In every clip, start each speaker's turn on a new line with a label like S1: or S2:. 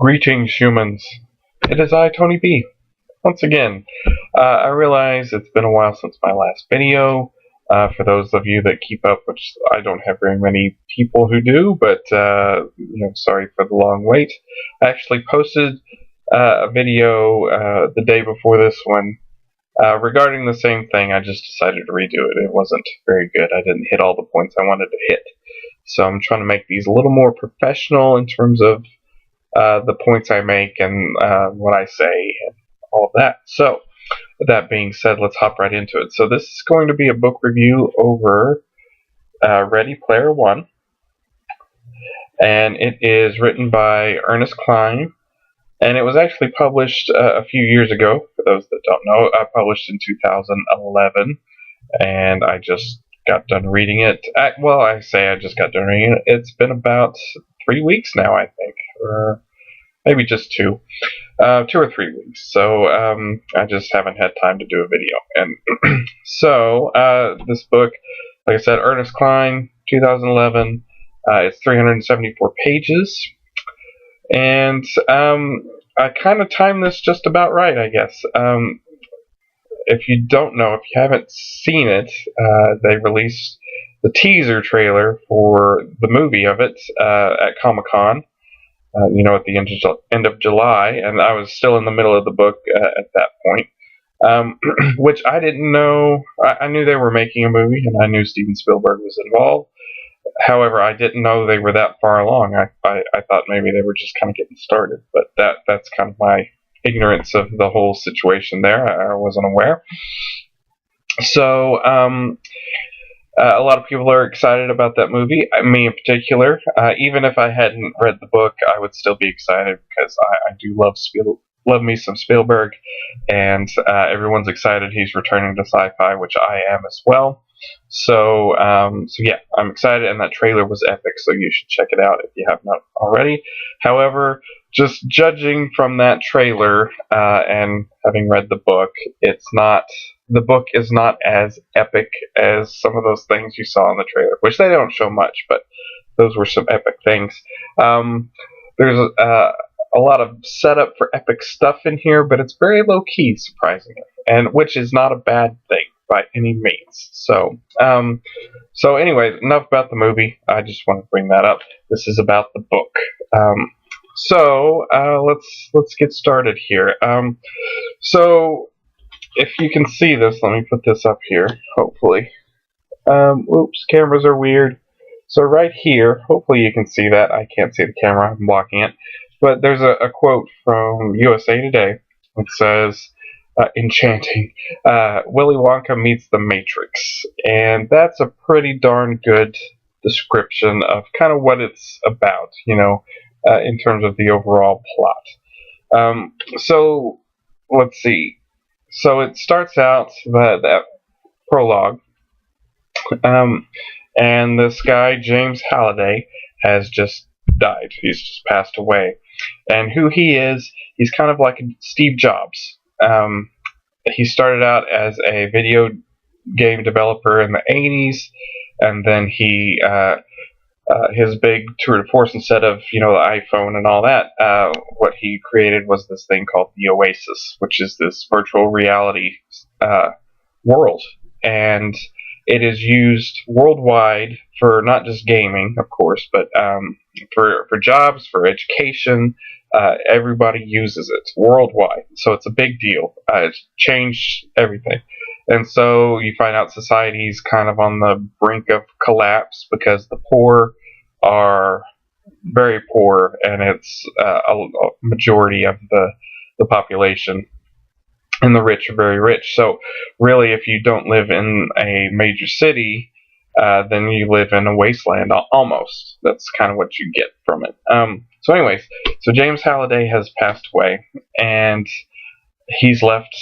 S1: Greetings, humans. It is I, Tony B. Once again, I realize it's been a while since my last video. For those of you that keep up, which I don't have very many people who do, but sorry for the long wait. I actually posted a video the day before this one regarding the same thing. I just decided to redo it. It wasn't very good. I didn't hit all the points I wanted to hit. So I'm trying to make these a little more professional in terms of the points I make and what I say and all of that. So, with that being said, let's hop right into it. So this is going to be a book review over Ready Player One, and it is written by Ernest Cline, and it was actually published a few years ago. For those that don't know, I published in 2011, and I just got done reading it. I say I just got done reading it. It's been about 3 weeks now, I think, or maybe just 2 or 3 weeks. So I just haven't had time to do a video. And so this book, like I said, Ernest Cline, 2011. It's 374 pages, and I kind of timed this just about right, I guess. If you don't know, if you haven't seen it, they released the teaser trailer for the movie of it at Comic-Con. At the end of July, and I was still in the middle of the book at that point, which I didn't know. I knew they were making a movie, and I knew Steven Spielberg was involved. However, I didn't know they were that far along. I thought maybe they were just kind of getting started, but that's kind of my ignorance of the whole situation there. I wasn't aware. So, a lot of people are excited about that movie, me in particular. Even if I hadn't read the book, I would still be excited because I do love me some Spielberg, and everyone's excited he's returning to sci-fi, which I am as well. So yeah, I'm excited, and that trailer was epic, so you should check it out if you have not already. However, just judging from that trailer and having read the book, the book is not as epic as some of those things you saw in the trailer, which they don't show much, but those were some epic things. There's a lot of setup for epic stuff in here, but it's very low-key, surprisingly, and which is not a bad thing by any means. So anyway, enough about the movie. I just want to bring that up. This is about the book. So let's get started here. So if you can see this, let me put this up here, hopefully. Oops, cameras are weird. So right here, hopefully you can see that. I can't see the camera, I'm blocking it. But there's a quote from USA Today. It says, enchanting, Willy Wonka meets the Matrix. And that's a pretty darn good description of kind of what it's about, in terms of the overall plot. So let's see. So it starts out that prologue, and this guy, James Halliday, has just died. He's just passed away. And who he is, he's kind of like Steve Jobs. He started out as a video game developer in the 80s, and then his big tour de force, instead of the iPhone and all that, what he created was this thing called the Oasis, which is this virtual reality world, and it is used worldwide for not just gaming, of course, but for jobs, for education. Everybody uses it worldwide, so it's a big deal. It's changed everything. And so you find out society's kind of on the brink of collapse because the poor are very poor, and it's a majority of the population, and the rich are very rich. So really, if you don't live in a major city, then you live in a wasteland almost. That's kind of what you get from it. So anyways, so James Halliday has passed away, and he's left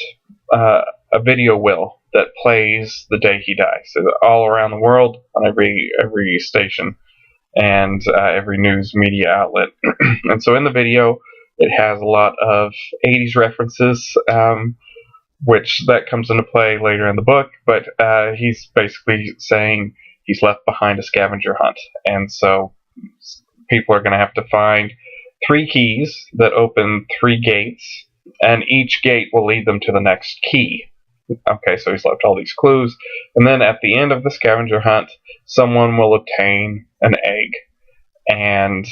S1: a video will that plays the day he dies, so all around the world on every station and every news media outlet. And so in the video, it has a lot of 80s references, which that comes into play later in the book, but he's basically saying he's left behind a scavenger hunt, and so people are going to have to find 3 keys that open 3 gates, and each gate will lead them to the next key. Okay, so he's left all these clues, and then at the end of the scavenger hunt, someone will obtain an egg, and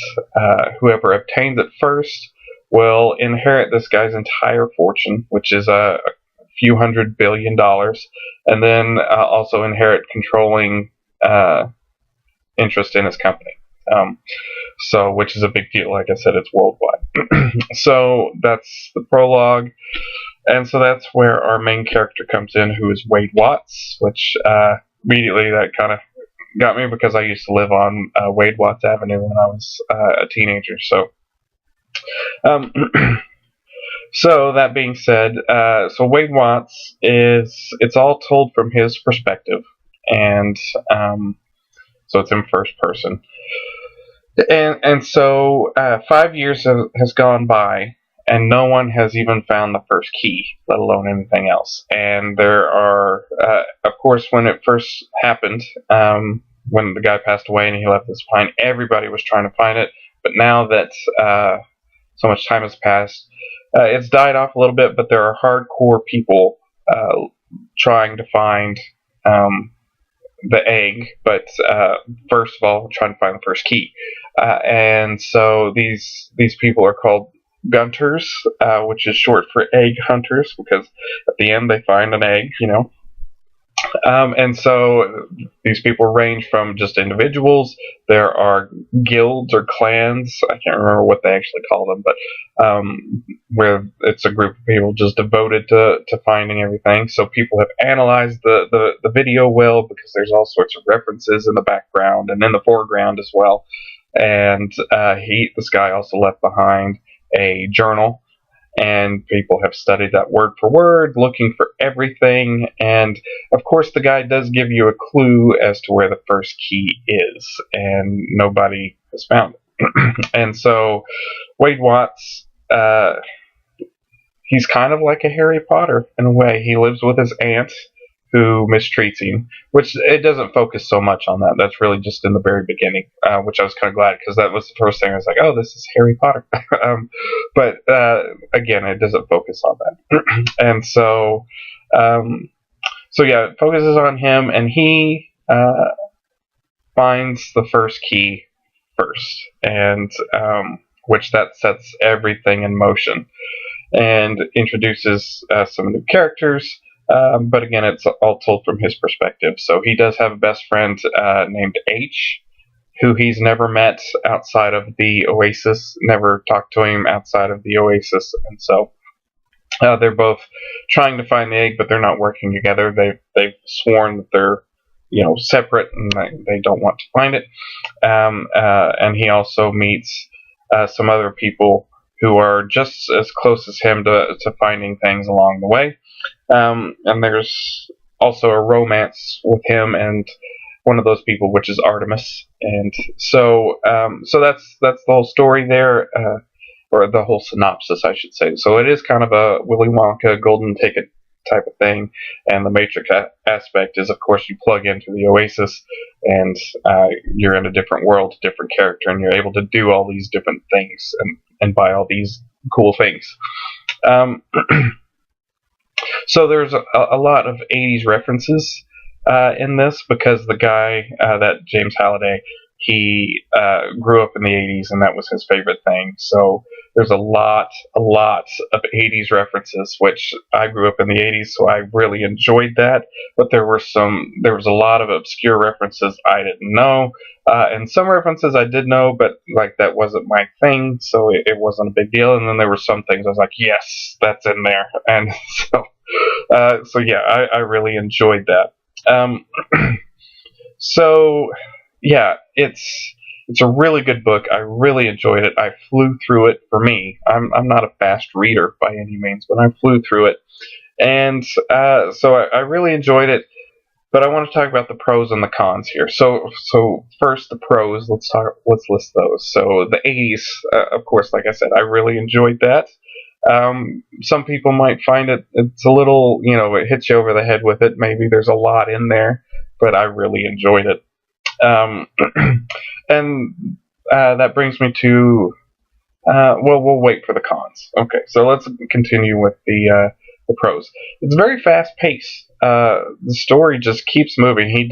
S1: whoever obtains it first will inherit this guy's entire fortune, which is a few $100 billion, and then also inherit controlling interest in his company. So, which is a big deal. Like I said, it's worldwide. So that's the prologue, and so that's where our main character comes in, who is Wade Watts. Which immediately that kind of got me because I used to live on Wade Watts Avenue when I was a teenager. So, so that being said, so Wade Watts it's all told from his perspective, and so it's in first person. And so 5 years has gone by, and no one has even found the first key, let alone anything else. And there are, of course, when it first happened, when the guy passed away and he left this behind, everybody was trying to find it. But now that so much time has passed, it's died off a little bit, but there are hardcore people trying to find the egg, but first of all, trying to find the first key. And so these people are called Gunters, which is short for egg hunters, because at the end they find an egg, and so these people range from just individuals. There are guilds or clans. I can't remember what they actually call them, but where it's a group of people just devoted to finding everything. So people have analyzed the video well, because there's all sorts of references in the background and in the foreground as well. And this guy also left behind a journal, and people have studied that word for word, looking for everything. And of course, the guy does give you a clue as to where the first key is, and nobody has found it. And so Wade Watts, he's kind of like a Harry Potter in a way. He lives with his aunt, who mistreats him, which it doesn't focus so much on that. That's really just in the very beginning, which I was kind of glad, because that was the first thing I was like, oh, this is Harry Potter. But again, it doesn't focus on that. And so yeah, it focuses on him, and he finds the first key first, and which that sets everything in motion and introduces some new characters. But again, it's all told from his perspective. So he does have a best friend named H, who he's never met outside of the Oasis, never talked to him outside of the Oasis. And so they're both trying to find the egg, but they're not working together. They've sworn that they're separate, and they don't want to find it. And he also meets some other people who are just as close as him to finding things along the way. And there's also a romance with him and one of those people, which is Artemis. And so that's the whole story there, or the whole synopsis, I should say. So it is kind of a Willy Wonka golden ticket type of thing. And the Matrix aspect is, of course, you plug into the Oasis, and you're in a different world, a different character, and you're able to do all these different things and buy all these cool things. So there's a lot of 80s references in this, because the guy, that James Halliday, he grew up in the 80s, and that was his favorite thing. So there's a lot of 80s references, which I grew up in the 80s, so I really enjoyed that. But there was a lot of obscure references I didn't know, and some references I did know, but that wasn't my thing, so it wasn't a big deal. And then there were some things I was like, yes, that's in there, and so yeah, I really enjoyed that. So yeah, it's a really good book. I really enjoyed it. I flew through it. For me, I'm not a fast reader by any means, but I flew through it, and so I really enjoyed it. But I want to talk about the pros and the cons here. So first, the pros. Let's list those. So the 80s, of course, like I said, I really enjoyed that. Some people might find it's a little, it hits you over the head with it. Maybe there's a lot in there, but I really enjoyed it. And that brings me to Well, we'll wait for the cons. Okay, so let's continue with the pros. It's very fast paced. The story just keeps moving.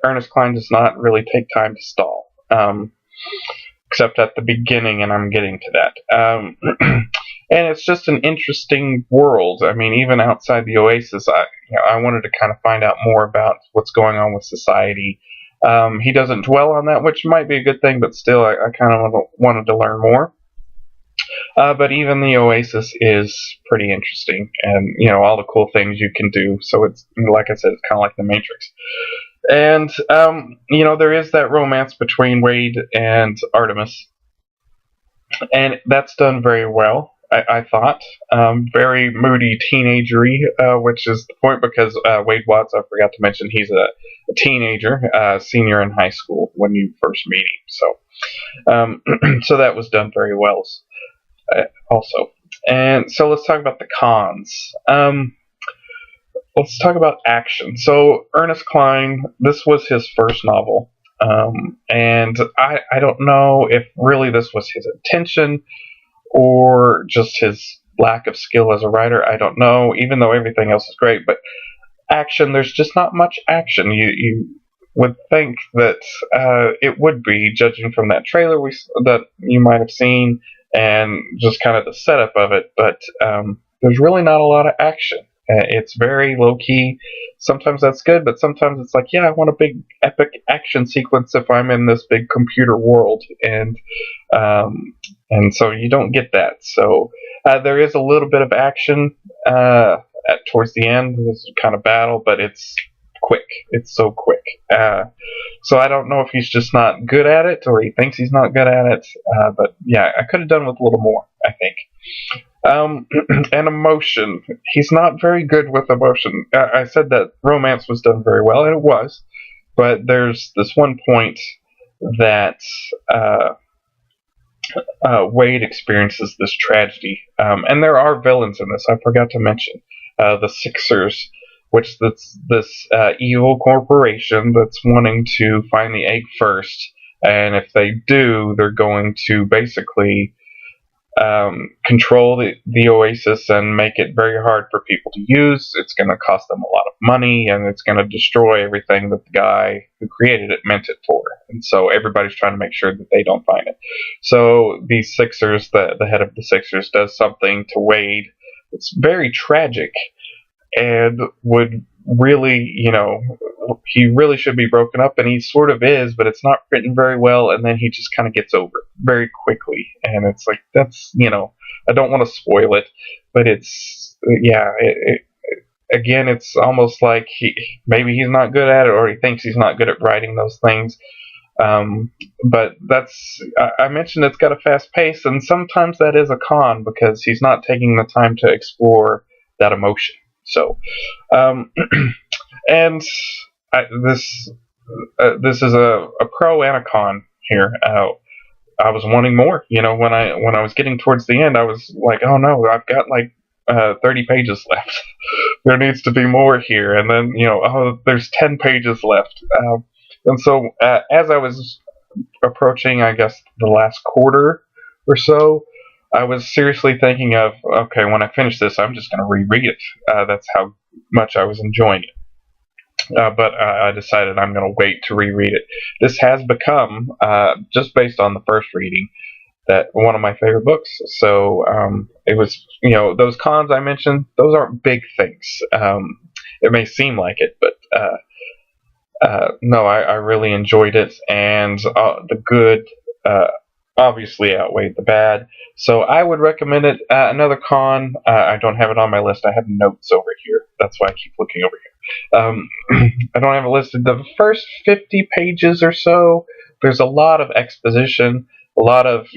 S1: Ernest Cline does not really take time to stall, except at the beginning, and I'm getting to that. And it's just an interesting world. I mean, even outside the Oasis, I wanted to kind of find out more about what's going on with society. He doesn't dwell on that, which might be a good thing, but still, I kind of wanted to learn more. But even the Oasis is pretty interesting, and all the cool things you can do. So it's, like I said, it's kind of like the Matrix. And there is that romance between Wade and Artemis, and that's done very well. I thought very moody teenagery, which is the point because Wade Watts, I forgot to mention, he's a teenager, senior in high school when you first meet him. So, so that was done very well. Also, and so let's talk about the cons. Let's talk about action. So Ernest Cline, this was his first novel, and I don't know if really this was his intention or just his lack of skill as a writer. I don't know, even though everything else is great. But action, there's just not much action. You would think that it would be, judging from that trailer that you might have seen and just kind of the setup of it. But there's really not a lot of action. It's very low-key. Sometimes that's good, but sometimes it's like, yeah, I want a big epic action sequence if I'm in this big computer world, and so you don't get that. So there is a little bit of action towards the end. This kind of battle, but it's quick. It's so quick. So I don't know if he's just not good at it or he thinks he's not good at it. But yeah, I could have done with a little more, I think. And emotion. He's not very good with emotion. I said that romance was done very well, and it was. But there's this one point that Wade experiences this tragedy. And there are villains in this. I forgot to mention. The Sixers, which that's this evil corporation that's wanting to find the egg first. And if they do, they're going to basically control the Oasis and make it very hard for people to use. It's going to cost them a lot of money, and it's going to destroy everything that the guy who created it meant it for. And so everybody's trying to make sure that they don't find it. So these Sixers, the head of the Sixers, does something to Wade that's very tragic and would really, he really should be broken up, and he sort of is, but it's not written very well, and then he just kind of gets over it very quickly, and it's like, that's, I don't want to spoil it, but it's, yeah, again, it's almost like maybe he's not good at it, or he thinks he's not good at writing those things, but I mentioned it's got a fast pace, and sometimes that is a con, because he's not taking the time to explore that emotion. So, and this is a pro and a con here. I was wanting more. When I was getting towards the end, I was like, oh no, I've got like 30 pages left. There needs to be more here. And then oh, there's 10 pages left. And so as I was approaching, I guess, the last quarter or so, I was seriously thinking of, okay, when I finish this, I'm just going to reread it. That's how much I was enjoying it. But I decided I'm going to wait to reread it. This has become, just based on the first reading, that one of my favorite books. So it was, those cons I mentioned, those aren't big things. It may seem like it, but no, I really enjoyed it, and the good obviously outweighed the bad. So I would recommend it. Another con, I don't have it on my list. I have notes over here. That's why I keep looking over here. I don't have it listed. The first 50 pages or so, there's a lot of exposition, a lot of,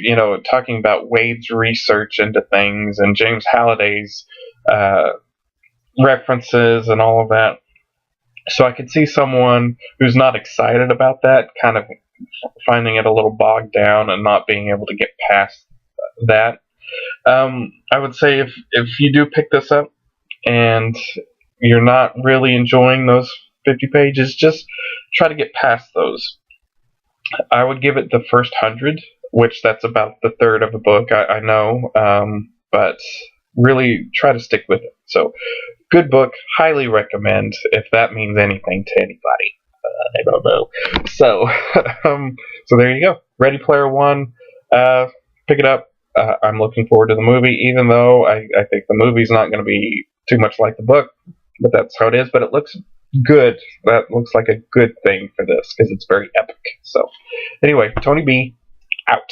S1: talking about Wade's research into things and James Halliday's references and all of that. So I could see someone who's not excited about that kind of finding it a little bogged down and not being able to get past that. I would say if you do pick this up and you're not really enjoying those 50 pages, just try to get past those. I would give it the first 100 which that's about the third of a book, I know, but really try to stick with it. So, good book, highly recommend, if that means anything to anybody. I don't know. So, so there you go. Ready Player One. Pick it up. I'm looking forward to the movie, even though I think the movie's not going to be too much like the book, but that's how it is. But it looks good. That looks like a good thing for this because it's very epic. So, anyway, Tony B. out.